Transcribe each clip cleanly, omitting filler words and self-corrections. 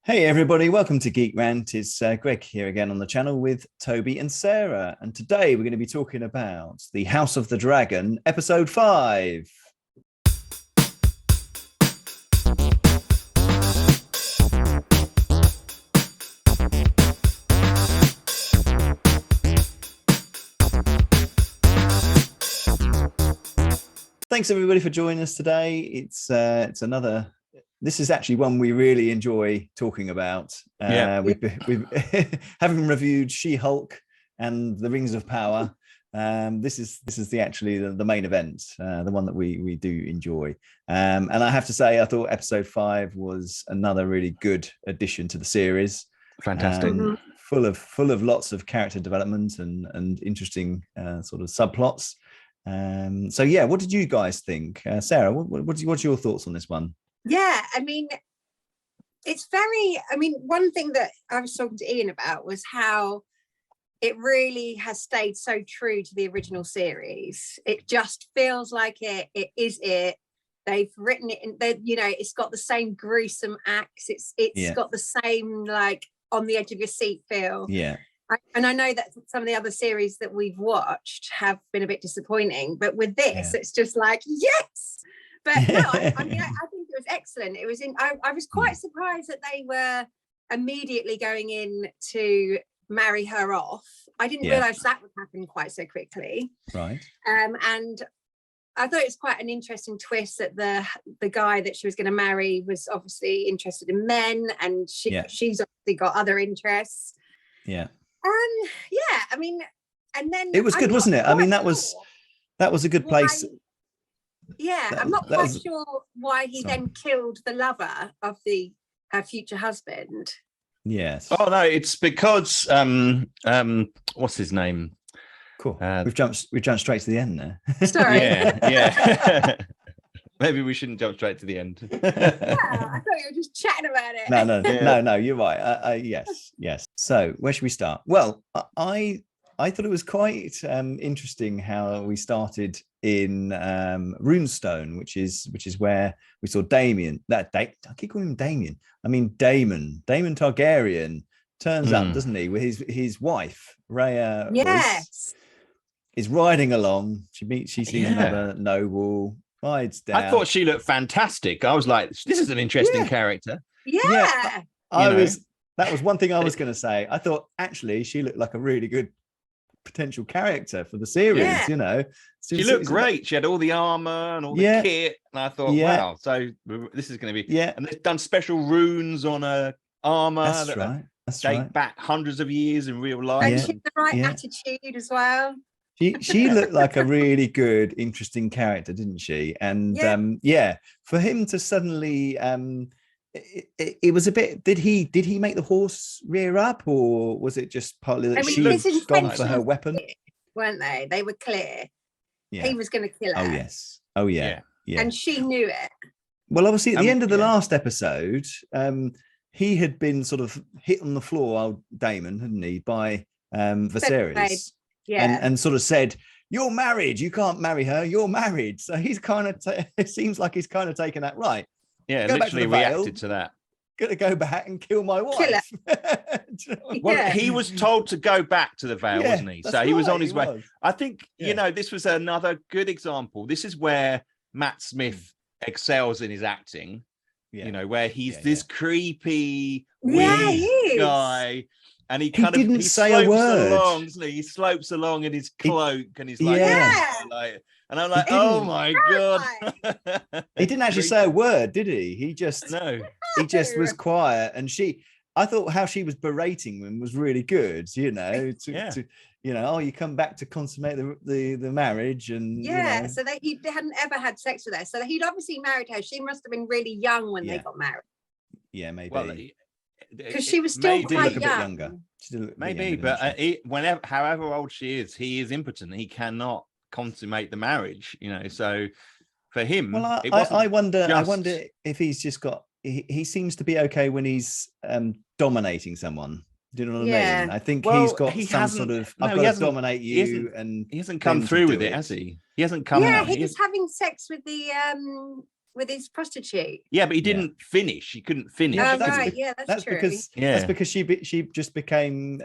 Hey everybody, welcome to Geek Rant. It's Greg here again on the channel with Toby and Sarah. And today we're going to be talking about The House of the Dragon, episode 5. Thanks everybody for joining us today. It's another. This is actually one we really enjoy talking about. We've having reviewed She-Hulk and the Rings of Power. This is the main event, the one that we do enjoy. And I have to say, I thought episode 5 was another really good addition to the series. Fantastic, full of lots of character development and interesting sort of subplots. So yeah, what did you guys think, Sarah? What's your thoughts on this one? Yeah, I mean, one thing that I was talking to Ian about was how it really has stayed so true to the original series. It just feels like it is it. They've written it in, it's got the same gruesome acts. It's got the same, like, on the edge of your seat feel. Yeah. And I know that some of the other series that we've watched have been a bit disappointing, but with this, It's just like, yes! But no, I think it was excellent. It was I was quite surprised that they were immediately going in to marry her off. I didn't realise that would happen quite so quickly. Right. And I thought it was quite an interesting twist that the guy that she was going to marry was obviously interested in men, and she's obviously got other interests. Yeah. I mean, and then it was good, wasn't it? I mean, that was a good place. I'm not quite sure why he then killed the lover of her future husband. Yes. Oh no, it's because what's his name? Cool. We've jumped straight to the end there. Sorry. Yeah. Maybe we shouldn't jump straight to the end. I thought you were just chatting about it. No, you're right. Yes. So where should we start? Well, I thought it was quite interesting how we started in Runestone, which is where we saw Damien. I keep calling him Damien. I mean Damon Targaryen turns up, doesn't he, with his wife Raya? Yes. Is riding along. She sees another noble. Rides down. I thought she looked fantastic. I was like, this is an interesting character. Yeah. That was one thing I was going to say. I thought actually she looked like a really good potential character for the series. She looked great. She had all the armor and all the kit, and I thought, wow, so this is going to be and they've done special runes on her armor that date back hundreds of years in real life. And she had the right attitude as well. She looked like a really good, interesting character, didn't she? And for him to suddenly it was a bit. Did he make the horse rear up, or was it just partly that she'd gone for her weapon? Weren't they? They were clear. Yeah. He was going to kill her. Oh yes. Oh yeah. And she knew it. Well, obviously, at the end of the last episode, he had been sort of hit on the floor, old Damon, hadn't he, by Viserys? Yeah. And sort of said, "You're married. You can't marry her. You're married." So he's kind of. It seems like he's kind of taken that right. Yeah, literally reacted to that. Gonna go back and kill my wife. Well, he was told to go back to the Vale, wasn't he? So he was on his way. I think this was another good example. This is where Matt Smith excels in his acting. Yeah. Where he's this creepy weird guy. And he didn't say a word. Along, doesn't he? He slopes along in his cloak, and he's like, and I'm like, oh my god. He didn't actually say a word, did he? He just was quiet. And I thought how she was berating him was really good. You come back to consummate the marriage, and so that he hadn't ever had sex with her. So he'd obviously married her. She must have been really young when they got married. Yeah, maybe. Well, because she was still quite young. Maybe, but however old she is, he is impotent. He cannot consummate the marriage. So for him, well, I wonder if he's just got. He seems to be okay when he's dominating someone. Do you know what I mean? I think he's got some sort of. I've got to dominate you, and he hasn't come through with it, has he? He hasn't come. Yeah, he was having sex with the with his prostitute. Yeah, but he didn't finish. He couldn't finish. Yeah, Right, yeah, that's true. That's because she just became,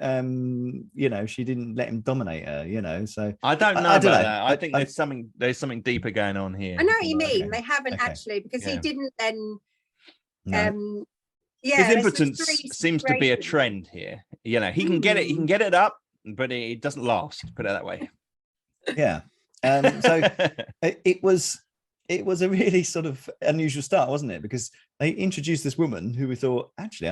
she didn't let him dominate her, so I don't know about that. I think there's something deeper going on here. I know what you mean. Okay. They haven't actually, because he didn't then his impotence seems to be a trend here. He can get it up, but it doesn't last, put it that way. Yeah. So it was a really sort of unusual start, wasn't it? Because they introduced this woman who we thought, actually,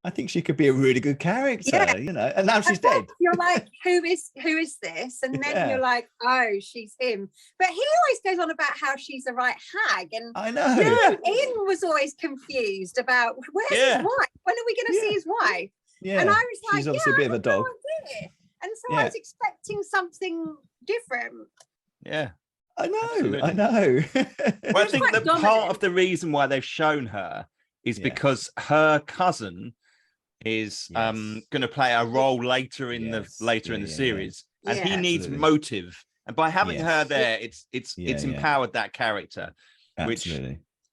I think she could be a really good character, and now she's dead. You're like, who is this? And then you're like, oh, she's him. But he always goes on about how she's the right hag. And I know. Ian was always confused about where's his wife? When are we going to see his wife? Yeah. And I was like, she's obviously a bit of a dog. And so I was expecting something different. Yeah. I know. Absolutely. I know. Well, I think that part of the reason why they've shown her is because her cousin is going to play a role later in the series, and he needs motive, and by having her there, it's empowered that character, which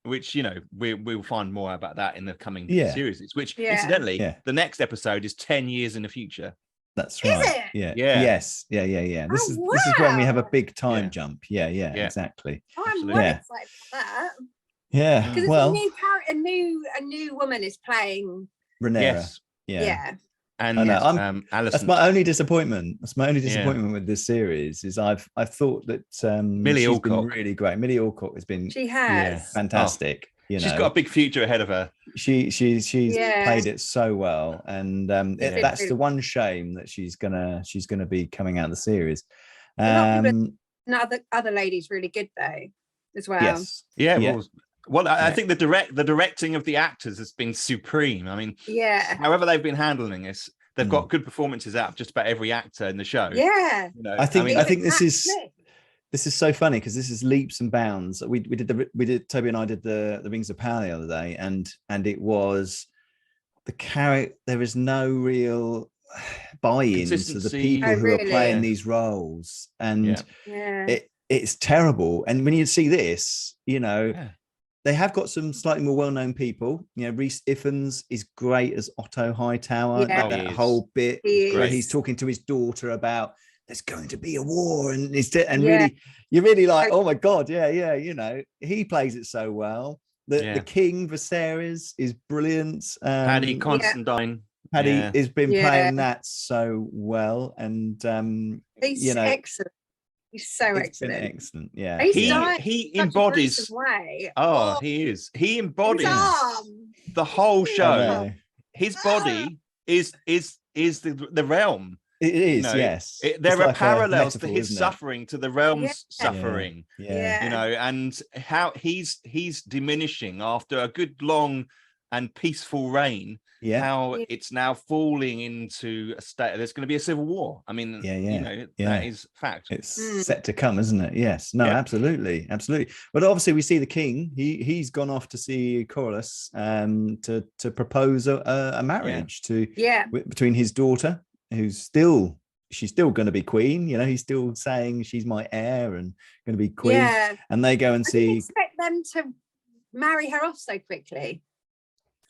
we'll find more about that in the coming series. Which incidentally, the next episode is 10 years in the future. That's right. Is it? Yeah. Yes. Yeah. This is when we have a big time jump. Yeah. Exactly. Oh, I'm really excited for that. Yeah. Because well, a new woman is playing Rhaenyra. Yes. Yeah. And Alison. That's my only disappointment. With this series is I've thought that Millie she's Alcock been really great. Millie Alcock has been fantastic. She's got a big future ahead of her. She's played it so well, and that's the one shame that she's gonna be coming out of the series. Other ladies really good though as well. Yes. Yeah. Well, I think the directing of the actors has been supreme. I mean, however they've been handling this, they've got good performances out of just about every actor in the show. Yeah. I think this is so funny because this is leaps and bounds. We did Toby and I did the Rings of Power the other day, and it was the character. There is no real buy-in to the people who are playing these roles, and it's terrible. And when you see this, they have got some slightly more well-known people. Rhys Ifans is great as Otto Hightower. That whole bit where he's talking to his daughter about there's going to be a war, and you're really like, oh my god, he plays it so well. The King Viserys is brilliant. Paddy Considine. Paddy has been playing that so well, and he's excellent. He's so excellent. Excellent, yeah. He embodies. He is. He embodies the whole show. His body is the realm. It is, yes. There are parallels to his suffering, to the realm's suffering. And how he's diminishing after a good long and peaceful reign. How it's now falling into a state. There's going to be a civil war. I mean, that is fact. It's set to come, isn't it? Yes. No, absolutely. But obviously, we see the king. He's gone off to see Corlys to propose a marriage between his daughter, she's still going to be queen. He's still saying she's my heir and going to be queen. And they go and see. I didn't expect them to marry her off so quickly.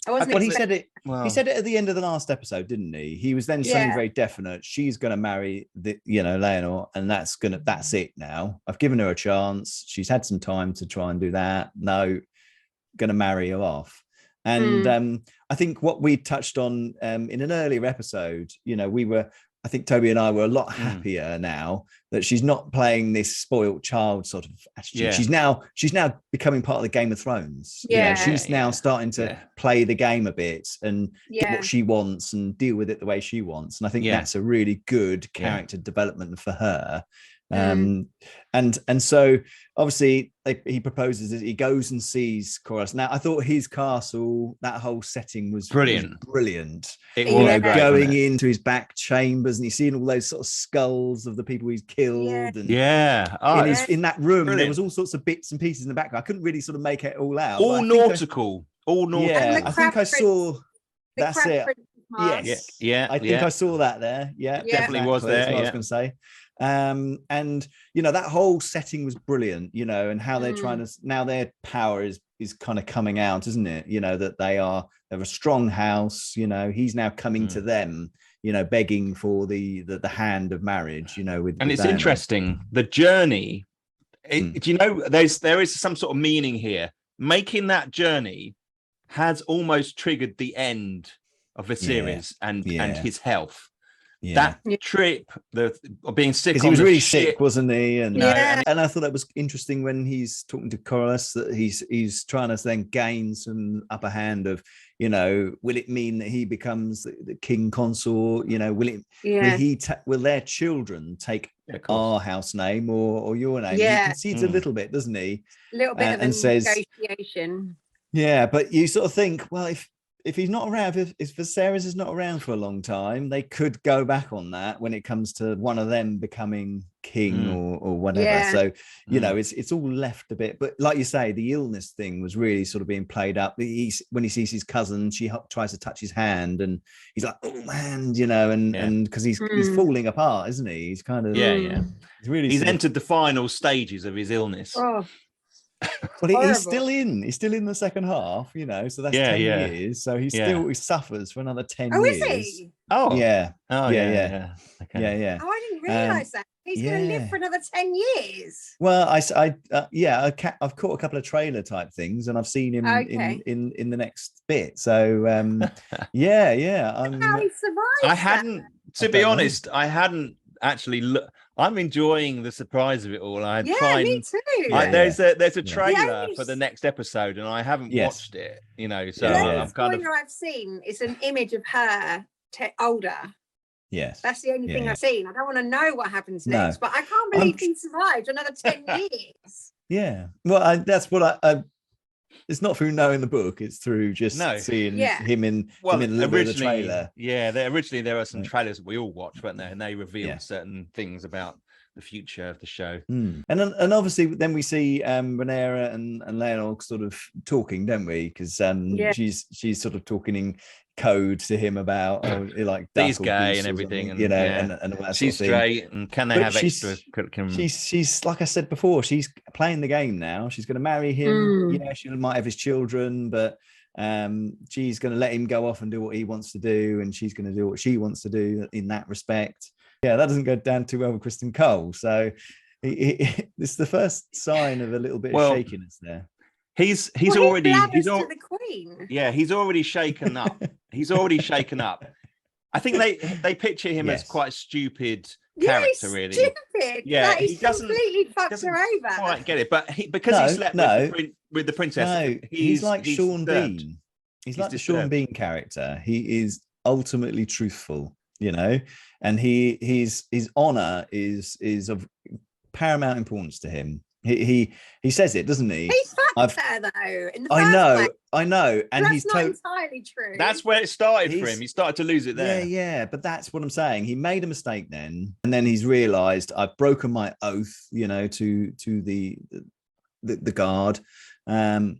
He said it. He said it at the end of the last episode, didn't he? He was then saying very definite. She's going to marry Leonor, and that's it now. I've given her a chance. She's had some time to try and do that. No, going to marry her off. And I think what we touched on in an earlier episode, I think Toby and I were a lot happier now that she's not playing this spoiled child sort of attitude. She's now becoming part of the Game of Thrones. She's now starting to play the game a bit and get what she wants and deal with it the way she wants. And I think that's a really good character development for her. And so obviously he proposes it. He goes and sees Corlys. Now I thought his castle, that whole setting was brilliant. It was great, going into his back chambers, and he's seeing all those sort of skulls of the people he's killed. And in that room, there was all sorts of bits and pieces in the background. I couldn't really sort of make it all out. All nautical. Yeah, I think I saw. That's it. Yes. I think I saw that there. Yeah, definitely was there. That's what I was going to say. And that whole setting was brilliant, and how they're trying to, now their power is kind of coming out, isn't it? That they're a strong house. He's now coming to them, begging for the hand of marriage. And it's interesting, the journey. There is some sort of meaning here. Making that journey has almost triggered the end of the series and his health. That trip, being sick, because he was really sick, wasn't he? And I thought that was interesting when he's talking to Corlys, that he's trying to then gain some upper hand of, will it mean that he becomes the king consort? Will their children take our house name or your name? Yeah. He concedes a little bit, doesn't he? A little bit of a negotiation. Yeah, but you sort of think, well, if he's not around, if Viserys is not around for a long time, they could go back on that when it comes to one of them becoming king or whatever. Yeah. So, it's all left a bit. But like you say, the illness thing was really sort of being played up. When he sees his cousin, she tries to touch his hand and he's like, oh man, and because he's falling apart, isn't he? He's kind of, he's entered the final stages of his illness. Oh. Well, he's still in the second half, so that's 10 years. So he suffers for another 10 years. Oh, is he? Oh, yeah. Okay. Yeah. Oh, I didn't realize that. He's going to live for another 10 years. Well, I've caught a couple of trailer type things, and I've seen him in the next bit. So, How he survived. To be honest, I hadn't actually looked. I'm enjoying the surprise of it all. Me too. There's a trailer for the next episode, and I haven't watched it. So I've seen is an image of her older. Yes, that's the only thing I've seen. I don't want to know what happens next, but I can't believe he survived another 10 years. Yeah, well, that's what I. It's not through knowing the book; it's through just seeing him in the trailer. Yeah, originally there are some trailers that we all watched, weren't there? And they revealed certain things about the future of the show. And obviously, then we see Rhaenyra and Leonor sort of talking, don't we? Because she's sort of talking in code to him about he's gay and everything, and and all that she's sort of straight, and can they have extra? She's like I said before, she's playing the game now. She's going to marry him. She might have his children, but she's going to let him go off and do what he wants to do, and she's going to do what she wants to do in that respect. That doesn't go down too well with Kristen Cole. So it's the first sign of a little bit of shakiness there. He's already to the Queen. Yeah, he's already shaken up. I think they picture him as quite a stupid character, really. Stupid. Yeah, he completely fucks her over. Quite get it, but because he slept with the princess. No, he's like Sean Bean. He's like the Sean Bean character. He is ultimately truthful, and his honor is of paramount importance to him. He says it, doesn't he? He's fucked her though. In the first I know, and that's he's not entirely true. That's where it started for him. He started to lose it there. Yeah, but that's what I'm saying. He made a mistake then, and then he's realised I've broken my oath, to the guard, and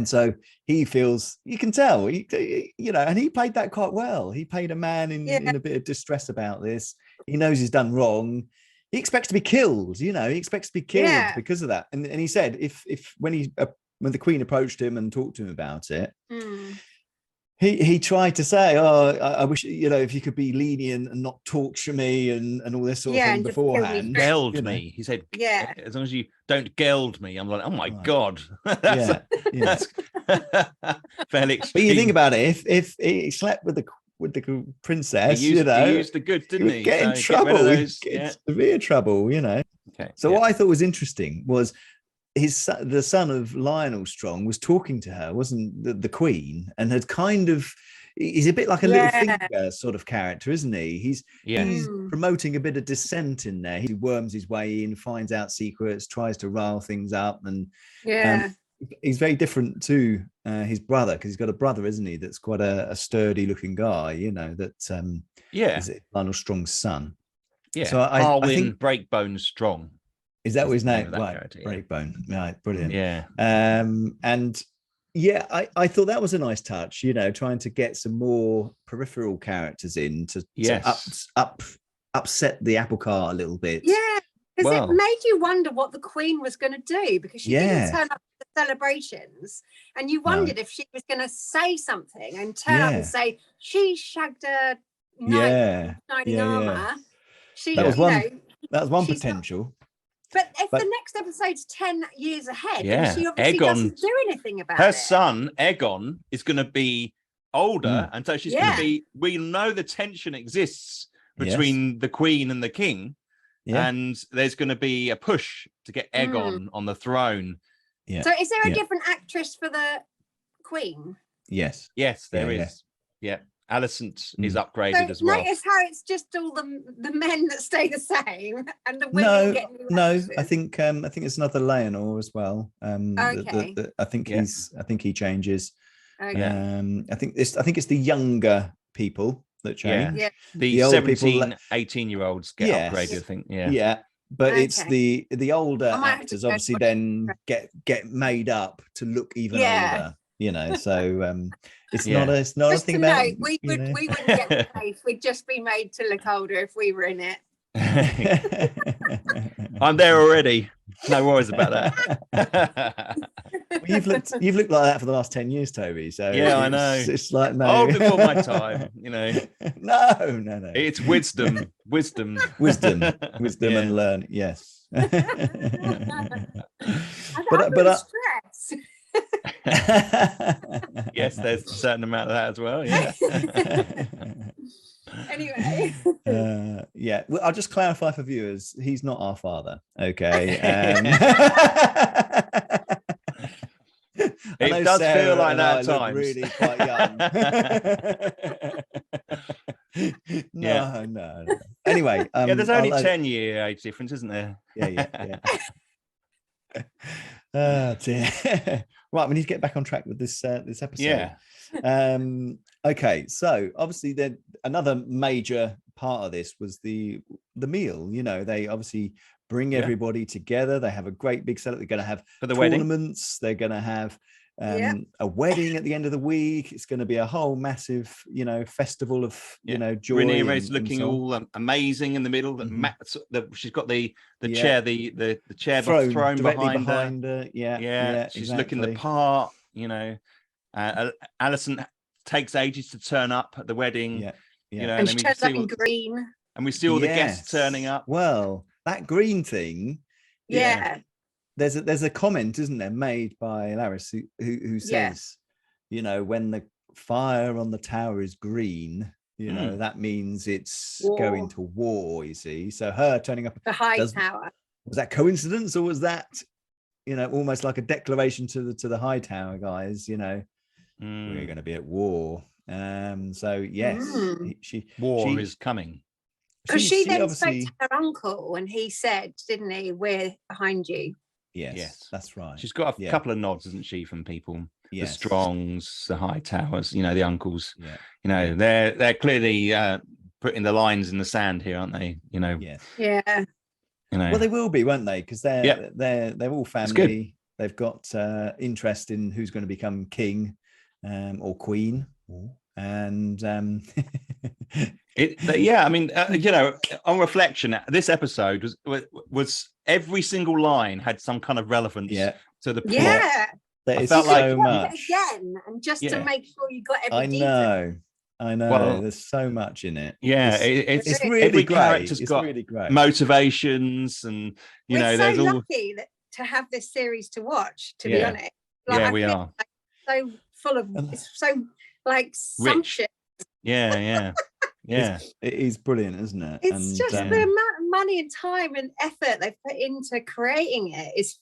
so he feels. You can tell, and he played that quite well. He played a man in a bit of distress about this. He knows he's done wrong. He expects to be killed, he expects to be killed because of that. And he said, if when the Queen approached him and talked to him about it, he tried to say, I wish, if you could be lenient and not torture me and all this sort of thing beforehand. Geld me. He said, as long as you don't geld me. I'm like, oh my God. That's fairly extreme. But you think about it, if he slept with the princess, he used the good, didn't he? Get in trouble, severe trouble, Okay. So what I thought was interesting was the son of Lionel Strong was talking to her, wasn't the Queen, and had kind of, he's a bit like a little finger sort of character, isn't he? He's promoting a bit of dissent in there. He worms his way in, finds out secrets, tries to rile things up, and he's very different to his brother, because he's got a brother, isn't he, that's quite a sturdy looking guy, is it Lionel Strong's son. So I think Breakbone Strong. Is that what his name? Right, Breakbone. Right, brilliant. And I thought that was a nice touch, trying to get some more peripheral characters in to up upset the apple cart a little bit. Yeah, because it made you wonder what the Queen was going to do, because she didn't turn up at the celebrations, and you wondered if she was going to say something and turn up and say she shagged a knight in shining armor. She, that was one potential. But if the next episode's 10 years ahead, then she obviously doesn't do anything about it. Her son, Aegon, is going to be older, and so she's going to be, we know the tension exists between the Queen and the King, and there's going to be a push to get Aegon on the throne. So is there a different actress for the Queen? Yes, there is. Yeah. Alicent is upgraded as well. Notice how it's just all the men that stay the same, and the women get new actresses. I think it's another Leonor as well. I think he changes. Okay. I think it's the younger people that change. Yeah. The 17, 18-year-olds get upgraded, I think. Yeah. But it's the older actors obviously then get made up to look even older. So it's not a just thing to about note, we wouldn't get the case. We'd just be made to look older if we were in it. I'm there already. No worries about that. You've looked like that for the last 10 years, Toby. So I know. It's like old before my time, No. It's wisdom, and learn. Yes. but stress. Yes, there's a certain amount of that as well. Yeah. Anyway. Well, I'll just clarify for viewers, he's not our father. Okay. It does feel like that at times. Really quite young. No. Anyway, there's only 10-year age difference, isn't there? Yeah. Dear. Right, we need to get back on track with this episode. Okay, so obviously another major part of this was the meal. They obviously bring everybody together. They have a great big setup. They're going to have for the tournaments. They're going to have a wedding at the end of the week. It's going to be a whole massive, festival of joy. Rhaenyra's looking all amazing in the middle. She's got the chair, the chair throne behind her. Yeah. She's looking the part. Alicent takes ages to turn up at the wedding. And she turns up in green. And we see all the guests turning up. Well, that green thing. There's a comment, isn't there, made by Laris who says, when the fire on the tower is green, that means it's going to war, you see. So her turning up the high tower. Was that coincidence, or was that, almost like a declaration to the high tower guys, we're going to be at war. So yes, war is coming. Because she then spoke to her uncle and he said, didn't he, we're behind you. Yes, that's right. She's got a couple of nods, hasn't she, from people? The Strongs, the High Towers, the uncles. They're clearly putting the lines in the sand here, aren't they? Yeah. Well, they will be, won't they? Because they're all family. They've got interest in who's going to become king or queen. And on reflection, this episode was every single line had some kind of relevance to the plot. I felt like so much again, and just to make sure you got every detail. I know. Well, there's so much in it. It's really every great. Character's it's got really great. Motivations, and we're so lucky to have this series to watch. To be honest, we are so full of. It's so sumptuous. Yeah. It is brilliant, isn't it? It's just the amount of money and time and effort they've put into creating it is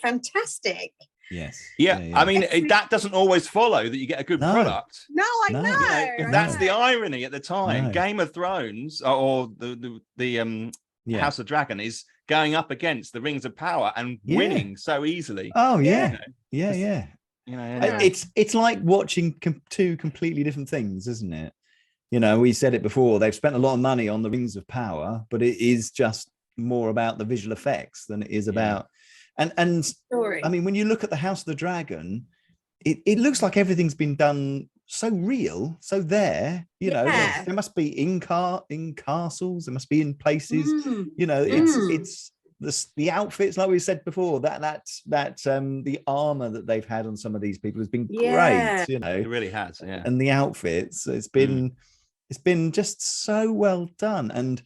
fantastic. Yes. I mean, that doesn't always follow that you get a good product. No, I know. That's the irony at the time. Game of Thrones or the House of Dragon is going up against the Rings of Power and winning so easily. Oh yeah. It's like watching two completely different things, isn't it? We said it before, they've spent a lot of money on the Rings of Power, but it is just more about the visual effects than it is about and story. I mean, when you look at the House of the Dragon, it looks like everything's been done so real, so there. You know, there must be in castles, there must be in places. You know, it's the outfits, like we said before, that the armor that they've had on some of these people has been great. You know, it really has. Yeah, and the outfits, it's been just so well done. And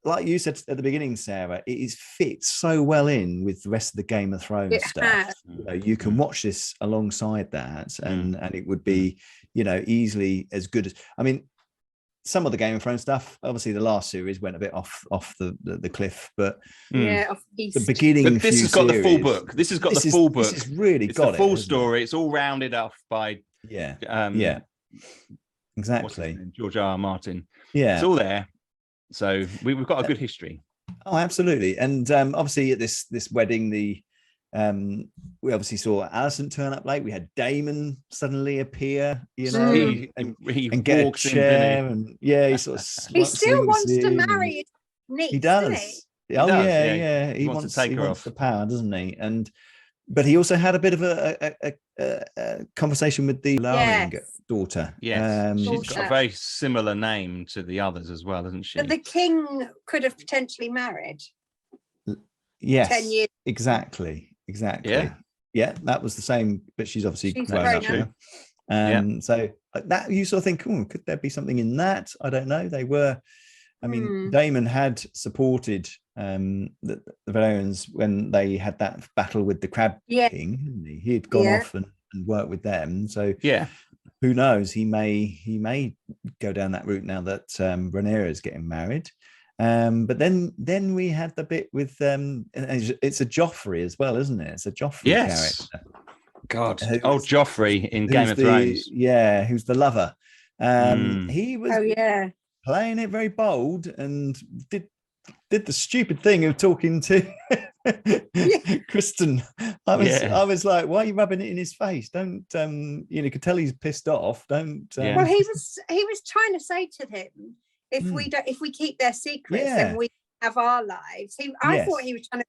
like you said at the beginning, Sarah, it is fit so well in with the rest of the Game of Thrones stuff. You know, you can watch this alongside that, and it would be, you know, easily as good as. I mean, some of the Game of Thrones stuff, obviously, the last series went a bit off the cliff, but off the beginning. But this has got the full book. This has got the full book. This has really got the full story. It's all rounded off by exactly, George R. R. Martin. Yeah, it's all there. So we've got a good history. Oh, absolutely. And obviously at this wedding, we obviously saw Alison turn up late. We had Damon suddenly appear, you know, and get walks a chair, in, he sort of he still wants to marry his niece. He does. He does. He wants to take her off the power, doesn't he? But he also had a bit of a conversation with the Laring daughter. Yes, she's got a very similar name to the others as well, isn't she? But the king could have potentially married. Yes, 10 years. Exactly. Yeah, that was the same. But she's obviously grown up now. So that you sort of think, could there be something in that? I don't know. They were. I mean, Damon had supported the Valerians when they had that battle with the Crab King, hadn't he? He had gone off and worked with them. So who knows? He may go down that route now that Rhaenyra is getting married. But then we had the bit with it's a Joffrey as well, isn't it? It's a Joffrey character. God, old Joffrey in Game of Thrones. Yeah, who's the lover. He was playing it very bold and did the stupid thing of talking to Kristen. I was like, why are you rubbing it in his face? Don't you could tell he's pissed off. Don't well, he was trying to say to him, if we keep their secrets, then we have our lives. I thought he was trying to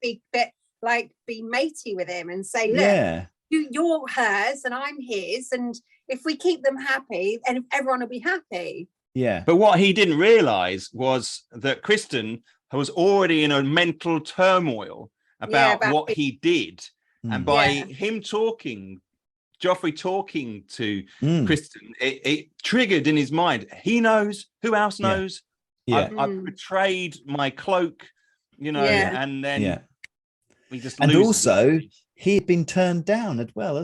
be matey with him and say, look, you're hers and I'm his, and if we keep them happy, and everyone will be happy. Yeah. But what he didn't realize was that Kristen was already in a mental turmoil about what he did. And by him Joffrey talking to Kristen, it triggered in his mind. He knows. Who else knows? I've betrayed my cloak, and then he just and also he had been turned down as well,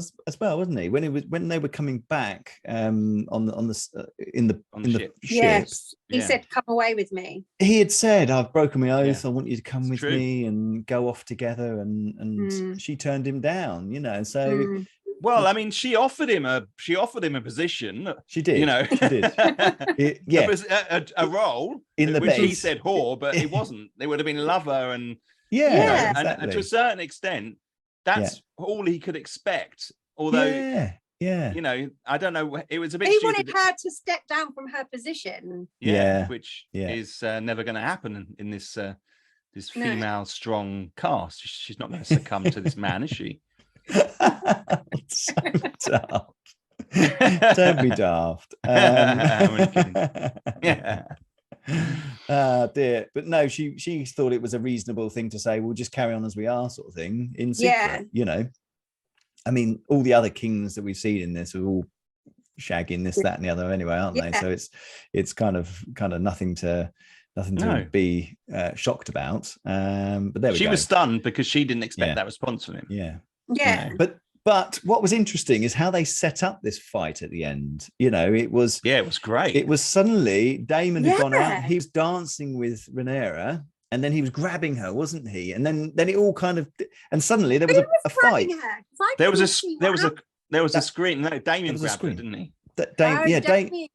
wasn't he? When they were coming back in the ships. He said, "Come away with me." He had said, "I've broken my oath. I want you to come with me and go off together." And she turned him down. So. Well, I mean, she offered him a position. She did. She did. It was a role in the which base. He said whore, but it wasn't. They would have been lover and exactly. And to a certain extent, that's all he could expect. Although, I don't know. It was a bit. He stupid. wanted her to step down from her position. Which is never going to happen in this female strong cast. She's not going to succumb to this man, is she? So daft. Don't be daft. Dear. But no, she thought it was a reasonable thing to say, we'll just carry on as we are, sort of thing, in secret. I mean, all the other kings that we've seen in this are all shagging this, that, and the other anyway, aren't they? So it's kind of nothing to be shocked about. But there we go. She was stunned because she didn't expect that response from him. Yeah. But what was interesting is how they set up this fight at the end. It was great. It was suddenly Damon had gone out. He was dancing with Rhaenyra, and then he was grabbing her, wasn't he? And then it all kind of, and suddenly there was a fight. There was a screen. No, Damon grabbed her, didn't he?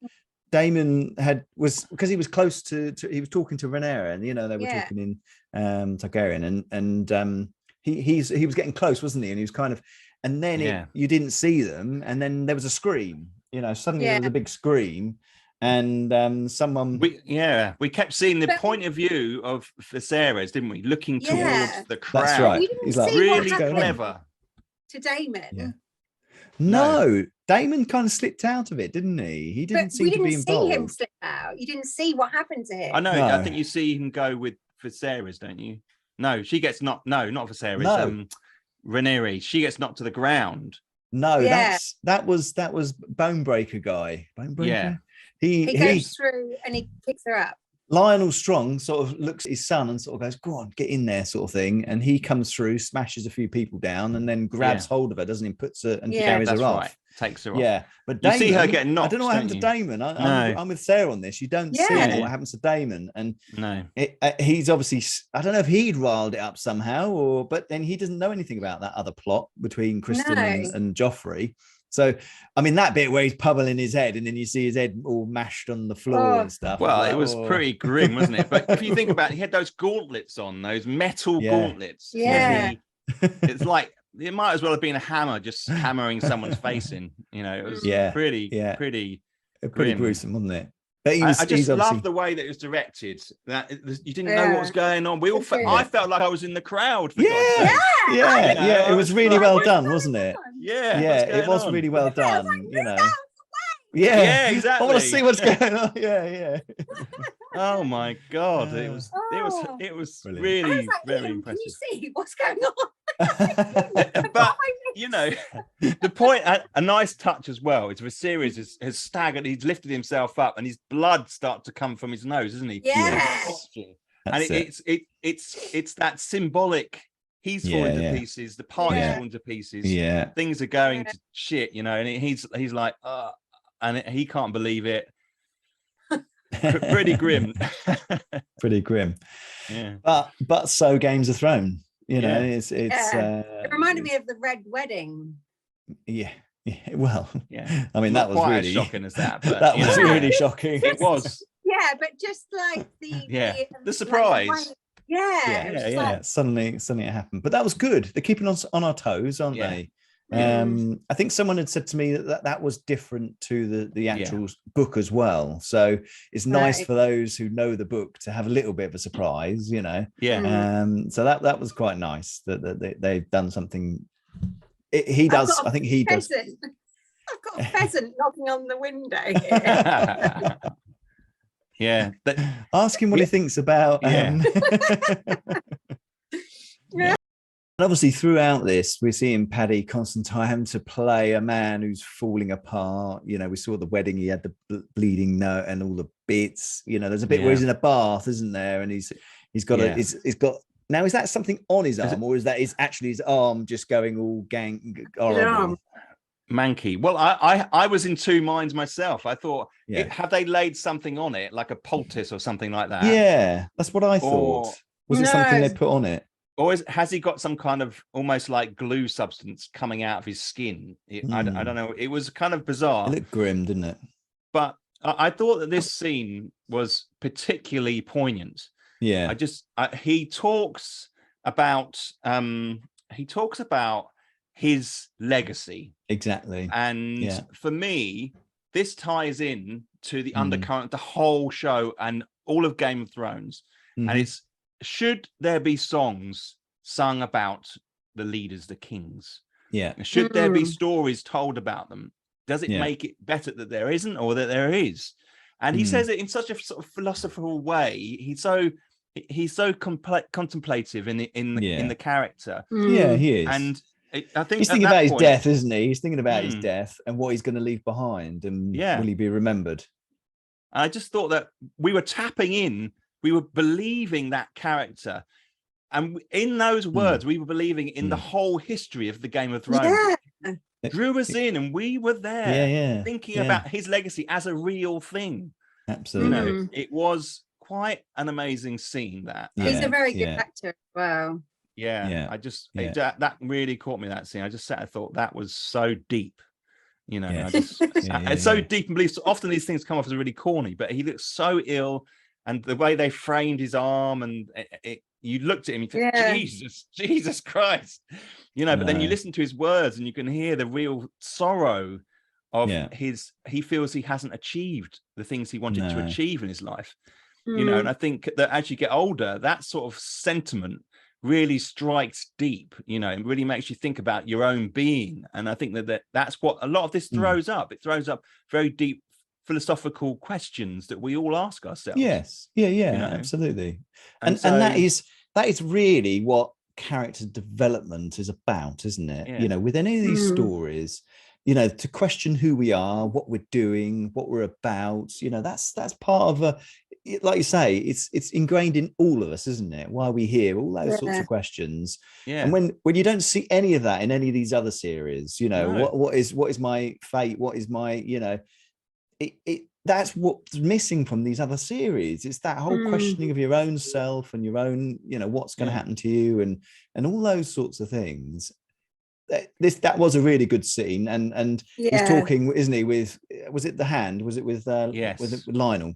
Damon was because he was close to he was talking to Rhaenyra, and they were talking in Targaryen, and he was getting close, wasn't he? And he was kind of, and then you didn't see them, and then there was a scream. Suddenly there was a big scream, and someone. We kept seeing the point of view of Viserys, didn't we? Looking towards the crowd. That's right. He's like really clever to Damon. No, Damon kind of slipped out of it, didn't he? He didn't seem to be involved. See him slip out. You didn't see what happened to him. I know. No. I think you see him go with Viserys, don't you? No, she gets knocked. No, not Viserys. No. Rhaenyra. She gets knocked to the ground. No, that was Bonebreaker guy. Bonebreaker. Yeah. He goes through and he picks her up. Lionel Strong sort of looks at his son and sort of goes, "Go on, get in there," sort of thing. And he comes through, smashes a few people down, and then grabs hold of her, doesn't he? Puts her and carries her off. Right. Takes her off. Yeah, but Damon, you see her getting knocked. I don't know what happened to Damon. I'm with Sarah on this. You don't see what happens to Damon, and he's obviously. I don't know if he'd riled it up somehow, but then he doesn't know anything about that other plot between Kristen and Joffrey. So, I mean, that bit where he's pummeling his head and then you see his head all mashed on the floor and stuff. Well, it was pretty grim, wasn't it? But if you think about it, he had those gauntlets on, those metal gauntlets. Yeah. It's like, it might as well have been a hammer just hammering someone's face in. You know, it was pretty gruesome, wasn't it? But I just love the way that it was directed. That you didn't know what was going on. I felt like I was in the crowd. It was really well done, wasn't it? It was really well done. You know. Yeah, exactly. I want to see what's going on. Yeah. Oh my God, it was really very impressive. Can you see what's going on? But you know, the point, a nice touch as well, is Viserys has staggered, he's lifted himself up, and his blood starts to come from his nose, isn't he? Yeah. And it's that symbolic. He's falling to pieces. The party's falling to pieces. Yeah, things are going to shit, you know. And he's like, and he can't believe it. Pretty grim. Pretty grim. Yeah. But so Games of Thrones. You know, it's it reminded me of the Red Wedding. Yeah. Well, I mean, that was quite really as shocking as that. But, that was really shocking. It was. Yeah, but just like the surprise. Like, Suddenly it happened. But that was good. They're keeping us on our toes, aren't they? I think someone had said to me that was different to the actual book as well. So it's nice for those who know the book to have a little bit of a surprise, you know. So that was quite nice that they've done something. He does. I think he does. I've got a pheasant knocking on the window. Ask him what he thinks about. And obviously, throughout this, we're seeing Paddy Constantine to play a man who's falling apart. You know, we saw the wedding; he had the bleeding nose and all the bits. You know, there's a bit where he's in a bath, isn't there? And he's got he's got. Now, is that something on his arm, or is that actually his arm just going all horrible? Manky. Well, I was in two minds myself. I thought, have they laid something on it, like a poultice or something like that? Yeah, that's what I thought. Was it something they put on it? Or has he got some kind of almost like glue substance coming out of his skin? I don't know. It was kind of bizarre. It looked grim, didn't it? But I thought that this scene was particularly poignant. Yeah. He talks about his legacy. Exactly. And for me, this ties in to the undercurrent, the whole show and all of Game of Thrones. And it's, should there be songs sung about the leaders, the kings? Yeah. Should there be stories told about them? Does it make it better that there isn't or that there is? And he says it in such a sort of philosophical way. He's so contemplative in the character. Yeah, he is. And I think he's thinking about his death, isn't he? He's thinking about his death and what he's going to leave behind, and will he be remembered? I just thought that we were tapping in. We were believing that character, and in those words, we were believing in the whole history of the Game of Thrones. It drew us in, and we were there, thinking about his legacy as a real thing. Absolutely, you know, it was quite an amazing scene. That he's a very good actor as well. That really caught me. That scene, I just sat and thought that was so deep. You know, it's so deep and believe. So often these things come off as really corny, but he looks so ill. And the way they framed his arm, and you looked at him, you thought, Jesus Christ, you know. But then you listen to his words, and you can hear the real sorrow of he feels he hasn't achieved the things he wanted to achieve in his life, you know. And I think that as you get older, that sort of sentiment really strikes deep, you know, it really makes you think about your own being. And I think that's what a lot of this throws up. It throws up very deep philosophical questions that we all ask ourselves. Yes. Yeah, you know? absolutely. And that is really what character development is about, isn't it? Yeah. You know, with any of these stories, you know, to question who we are, what we're doing, what we're about, you know, that's part of like you say, it's ingrained in all of us, isn't it? Why are we here? All those sorts of questions. Yeah. And when you don't see any of that in any of these other series, you know, what is my fate? What is my, you know, that's what's missing from these other series. It's that whole questioning of your own self and your own, you know, what's going to happen to you and all those sorts of things. That was a really good scene, and he's talking, isn't he? With was it the hand? Was it with yes, with Lionel?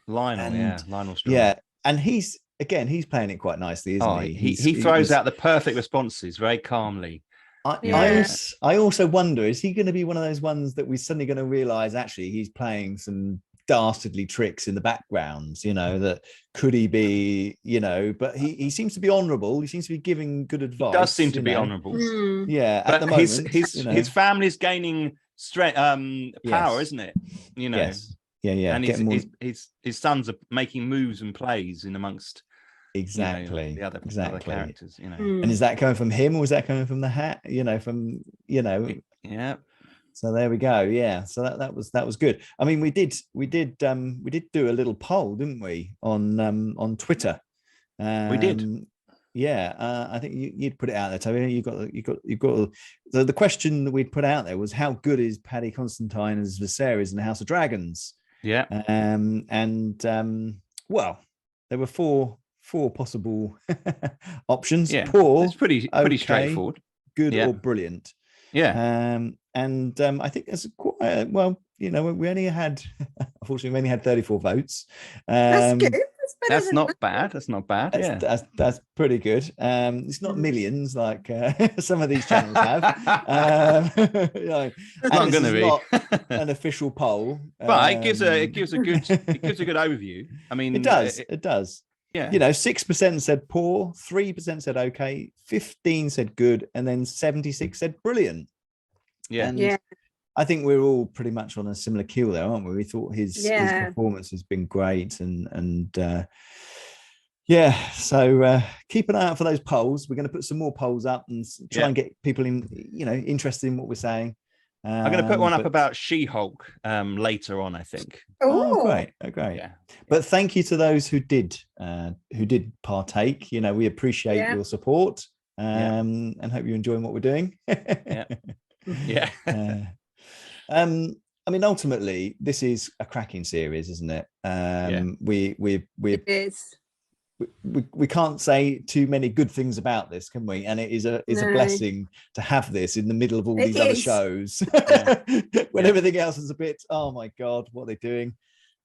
Lionel Strong. Yeah, and he's playing it quite nicely, isn't he? He throws out the perfect responses very calmly. I also wonder, is he going to be one of those ones that we're suddenly going to realize actually he's playing some dastardly tricks in the background, you know, that could he be, you know, but he seems to be honorable. He seems to be giving good advice. He does seem to be honorable. Yeah, but at the moment, his family is gaining strength, power, isn't it? You know, yeah. And his sons are making moves and plays in amongst exactly the other characters, you know. And is that coming from him or is that coming from the hat? You know, from yeah. So there we go. Yeah. So that was good. I mean, we did do a little poll, didn't we, on Twitter? We did. Yeah. I think you'd put it out there, Toby. You got. So the question that we'd put out there was, how good is Paddy Considine as Viserys in the House of Dragons? Yeah. Well, there were four possible options. Yeah. Poor, it's pretty straightforward. Good or brilliant. Yeah. I think that's quite well, you know, unfortunately we only had 34 votes. That's good. That's not bad. That's not bad. That's pretty good. It's not millions like some of these channels have. You know, it's not going to be not an official poll, but it gives a good overview. I mean, it does. Yeah. You know, 6% said poor, 3% said okay, 15 said good, and then 76 said brilliant. Yeah. And I think we're all pretty much on a similar keel there, aren't we? We thought his performance has been great, and so keep an eye out for those polls. We're going to put some more polls up and try and get people interested in what we're saying. I'm going to put one up about She-Hulk later on, I think. Oh, great. Yeah. But thank you to those who did partake. You know, we appreciate your support and hope you're enjoying what we're doing. Yeah. I mean, ultimately, this is a cracking series, isn't it? It is. We can't say too many good things about this, can we? And it is a blessing to have this in the middle of all these other shows when everything else is a bit, oh my god, what are they doing?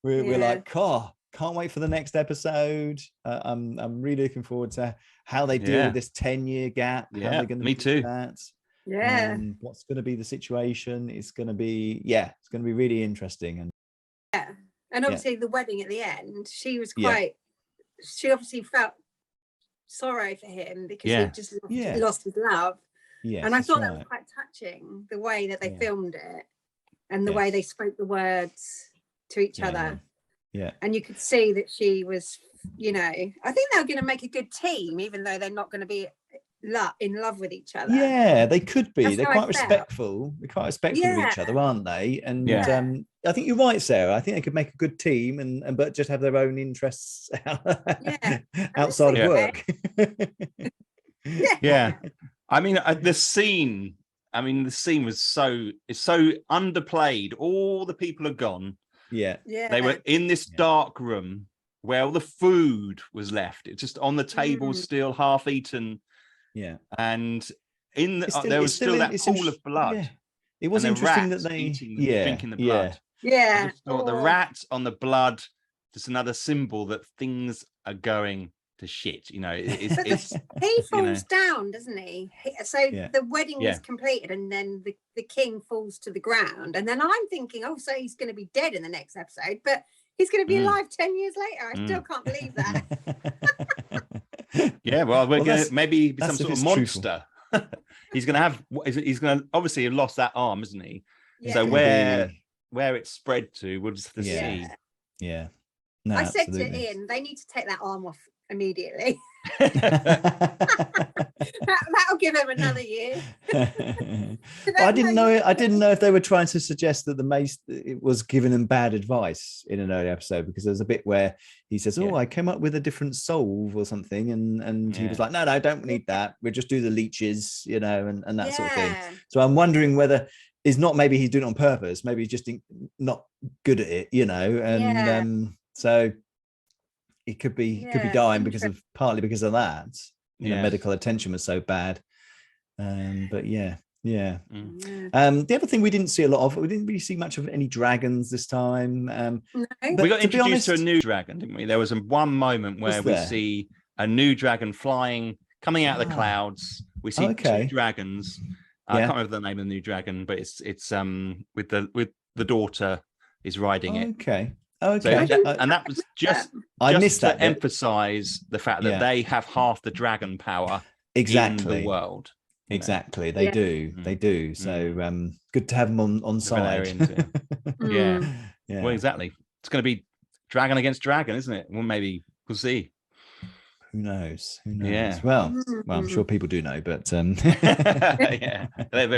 We're like, can't wait for the next episode. I'm really looking forward to how they deal with this 10-year gap. How they're going to do that. What's going to be the situation? It's going to be really interesting. And obviously the wedding at the end, she was quite. She obviously felt sorry for him because he just lost his love. And I thought that was quite touching, the way that they filmed it and the way they spoke the words to each other. Yeah. And you could see that she was, you know, I think they're going to make a good team, even though they're not going to be in love with each other. Yeah, they could be. They're quite respectful. They're quite respectful of each other, aren't they? And I think you're right, Sarah. I think they could make a good team, and but just have their own interests outside of work. I mean, the scene was so underplayed. All the people are gone. They were in this dark room where all the food was left. It's just on the table, still half eaten. And there was still that pool of blood. It was interesting that they drinking the blood. The rat on the blood, just another symbol that things are going to shit. You know, it's he falls down, doesn't he? So the wedding is completed, and then the king falls to the ground, and then I'm thinking, so he's going to be dead in the next episode, but he's going to be alive 10 years later. I still can't believe that. Yeah, well, we're gonna maybe some sort of monster. He's gonna obviously have lost that arm, isn't he? Yeah. So where it's spread to, we'll just have to see. Yeah. No, I said absolutely. to Ian, they need to take that arm off immediately. That'll give him another year. I didn't know if they were trying to suggest that the mace it was giving him bad advice in an early episode, because there's a bit where he says, I came up with a different solve or something, and he was like, no, don't need that, we'll just do the leeches, and that sort of thing. So I'm wondering whether it's not, maybe he's doing it on purpose, maybe he's just not good at it, and so he could be dying partly because of that. Medical attention was so bad. But the other thing we didn't see a lot of, we didn't really see much of any dragons this time. We got introduced to a new dragon, didn't we? There was one moment where we see a new dragon coming out of the clouds. We see two dragons. I can't remember the name of the new dragon, but it's with the daughter is riding it. Okay. So and that was just to emphasize the fact that they have half the dragon power in the world. Exactly. They do. So good to have them on side. Well, exactly. It's going to be dragon against dragon, isn't it? Well, maybe we'll see. Who knows? Yeah. Well, I'm sure people do know, but they've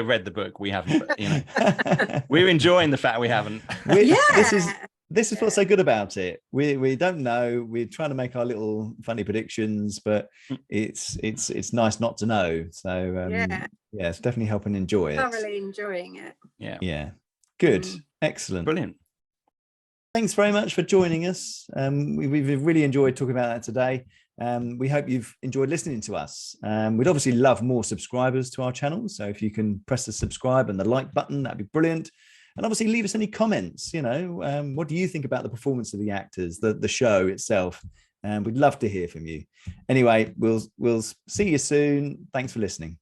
read the book. We haven't. But, we're enjoying the fact we haven't. This is what's so good about it. We don't know. We're trying to make our little funny predictions, but it's nice not to know. So it's definitely helping enjoy it. Thoroughly enjoying it. Yeah. Good. Excellent. Brilliant. Thanks very much for joining us. We've really enjoyed talking about that today. We hope you've enjoyed listening to us. We'd obviously love more subscribers to our channel. So if you can press the subscribe and the like button, that'd be brilliant. And obviously leave us any comments, what do you think about the performance of the actors, the show itself? We'd love to hear from you. Anyway, we'll see you soon. Thanks for listening.